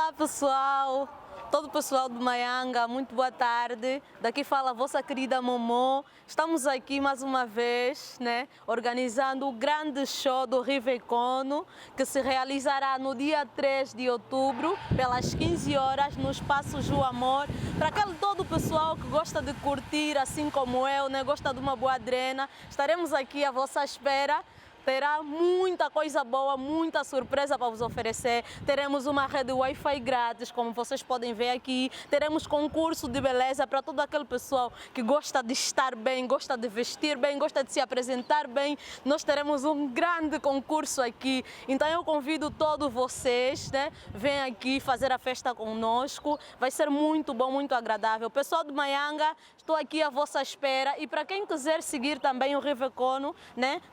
Olá pessoal, todo o pessoal do Maianga, muito boa tarde. Daqui fala a vossa querida Momô. Estamos aqui mais uma vez, organizando o grande show do Rivecono, que se realizará no dia 3 de outubro, pelas 15 horas, no Espaço Ju Amor. Para aquele todo o pessoal que gosta de curtir, assim como eu, gosta de uma boa drena, estaremos aqui à vossa espera. Terá muita coisa boa, muita surpresa para vos oferecer. Teremos uma rede Wi-Fi grátis, como vocês podem ver aqui. Teremos concurso de beleza para todo aquele pessoal que gosta de estar bem, gosta de vestir bem, gosta de se apresentar bem. Nós teremos um grande concurso aqui. Então eu convido todos vocês, venham aqui fazer a festa conosco. Vai ser muito bom, muito agradável. Pessoal do Maianga, estou aqui à vossa espera. E para quem quiser seguir também o Rivecono,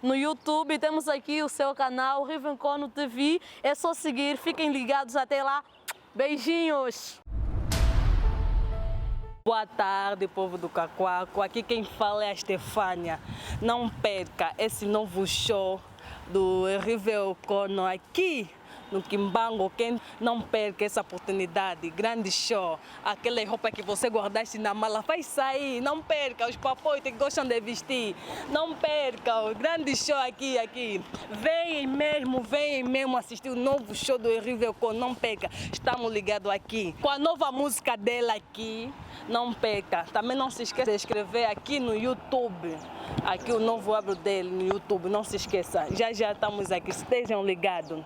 no YouTube, temos aqui o seu canal, Rivecono TV. É só seguir, fiquem ligados até lá. Beijinhos! Boa tarde, povo do Cacoaco. Aqui quem fala é a Stefânia. Não perca esse novo show do Rivecono aqui no Quimbango. Quem não perca essa oportunidade, grande show. Aquela roupa que você guardaste na mala vai sair, não perca. Os papões que gostam de vestir, não perca. O grande show aqui. Venham mesmo assistir o novo show do Rivecono, não perca. Estamos ligados aqui com a nova música dela aqui, não perca. Também não se esqueça de inscrever aqui no YouTube. Aqui o novo abro dele no YouTube, não se esqueça. Já estamos aqui, estejam ligados.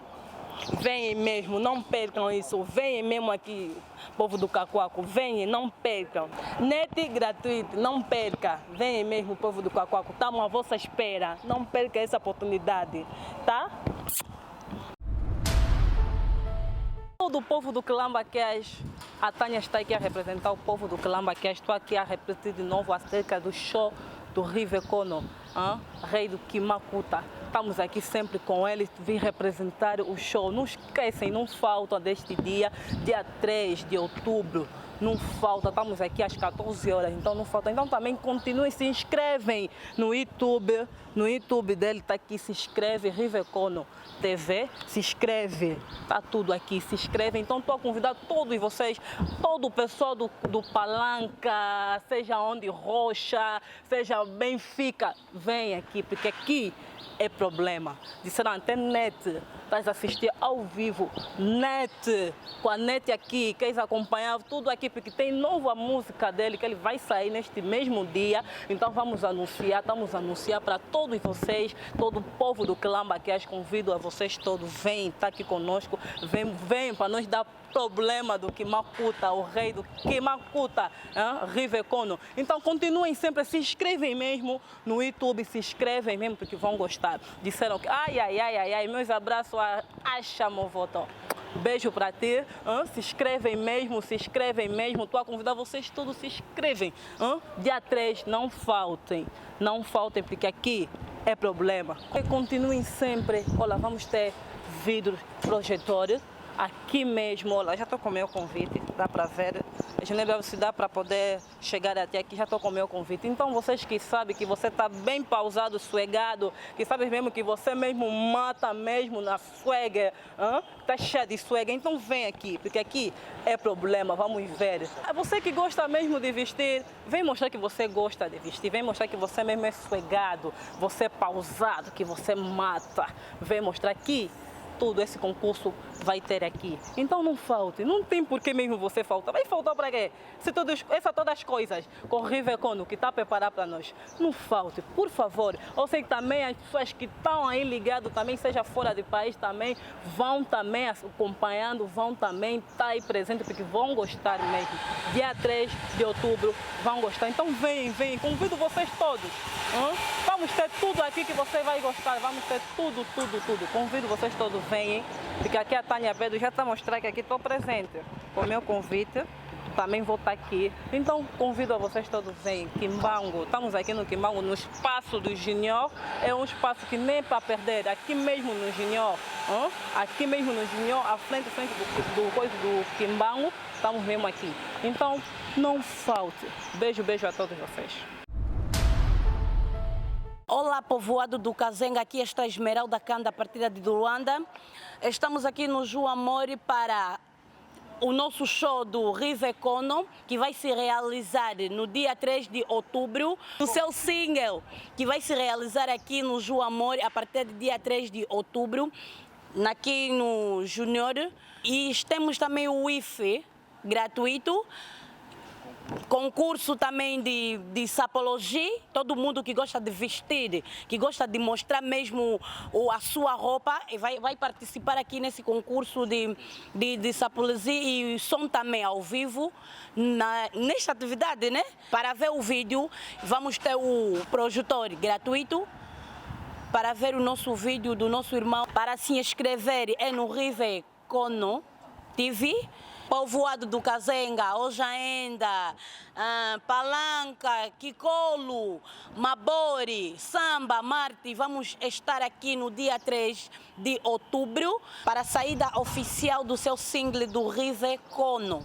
Venham mesmo, não percam isso. Venham mesmo aqui, povo do Cacoaco. Venham, não percam. Net gratuito, não perca. Venham mesmo, povo do Cacoaco. Estamos à vossa espera. Não perca essa oportunidade, tá? Todo o povo do Quilamba-Queijo, a Tânia está aqui a representar o povo do Quilamba-Queijo. Estou aqui a repetir de novo acerca do show do Rivecono, rei do Kimakuta. Estamos aqui sempre com ele, vim representar o show. Não esquecem, não faltam deste dia 3 de outubro. Não falta, estamos aqui às 14 horas, então não falta. Então também continuem, se inscrevem no YouTube dele está aqui, se inscreve, Rivecono TV, se inscreve, está tudo aqui, se inscreve. Então estou a convidar todos vocês, todo o pessoal do Palanca, seja onde Rocha, seja Benfica, vem aqui, porque aqui é problema. Disseram até net, estás a assistir ao vivo, net, com a net aqui, queres acompanhar tudo aqui, porque tem nova música dele, que ele vai sair neste mesmo dia. Então vamos anunciar, estamos a anunciar para todos vocês, todo o povo do Quilamba-Queijo, convido a vocês todos, vem, está aqui conosco, vem para nós dar problema do Kimakuta, o rei do Kimakuta, Rivecono. Então continuem sempre, se inscrevem mesmo no YouTube, se inscrevem mesmo porque vão gostar. Disseram que ai, meus abraços a Achamovoto. Beijo para ti, se inscrevem mesmo. Estou a convidar vocês todos, se inscrevem. Dia 3, não faltem, porque aqui é problema. E continuem sempre, olha, vamos ter vidros projetores. Aqui mesmo, olha, já estou com o meu convite, dá para ver, se dá para poder chegar até aqui, já estou com o meu convite. Então vocês que sabem que você está bem pausado, sossegado, que sabem mesmo que você mesmo mata mesmo na swagger, está cheio de swagger, então vem aqui, porque aqui é problema, vamos ver. Você que gosta mesmo de vestir, vem mostrar que você gosta de vestir, vem mostrar que você mesmo é sossegado, você é pausado, que você mata, vem mostrar aqui. Tudo esse concurso vai ter aqui. Então não falte, não tem por que mesmo você faltar. Vai faltar para quê? Se todas as coisas com o Rivecono que está preparado para nós, não falte, por favor. Eu sei que também as pessoas que estão aí ligadas, também seja fora do país, também vão também acompanhando, vão também estar aí presentes, porque vão gostar mesmo. Dia 3 de outubro vão gostar. Então vem, convido vocês todos. Vamos ter tudo aqui que você vai gostar, vamos ter tudo. Convido vocês todos, venham, porque aqui a Tânia Pedro já está mostrando que aqui estou presente com o meu convite, também vou estar aqui. Então convido a vocês todos, venham, Quimbango, estamos aqui no Quimbango, no espaço do Junior, é um espaço que nem para perder, aqui mesmo no Junior, à frente do Quimbango, estamos mesmo aqui. Então não falte, beijo a todos vocês. Olá, povoado do Kazenga, aqui está a Esmeralda Kanda, partida de Luanda. Estamos aqui no Ju Amor para o nosso show do River Cono, que vai se realizar no dia 3 de outubro. O seu single, que vai se realizar aqui no Ju Amor, a partir do dia 3 de outubro, aqui no Júnior. E temos também o Wi-Fi gratuito. Concurso também de sapologia, todo mundo que gosta de vestir, que gosta de mostrar mesmo a sua roupa, vai participar aqui nesse concurso de sapologia e som também ao vivo, nesta atividade, né? Para ver o vídeo, vamos ter o projetor gratuito, para ver o nosso vídeo do nosso irmão, para se inscrever é no River Cono TV, Povoado do Kazenga, Ojaenda, Palanca, Kikolo, Mabori, Samba, Marte. Vamos estar aqui no dia 3 de outubro para a saída oficial do seu single do River Cono.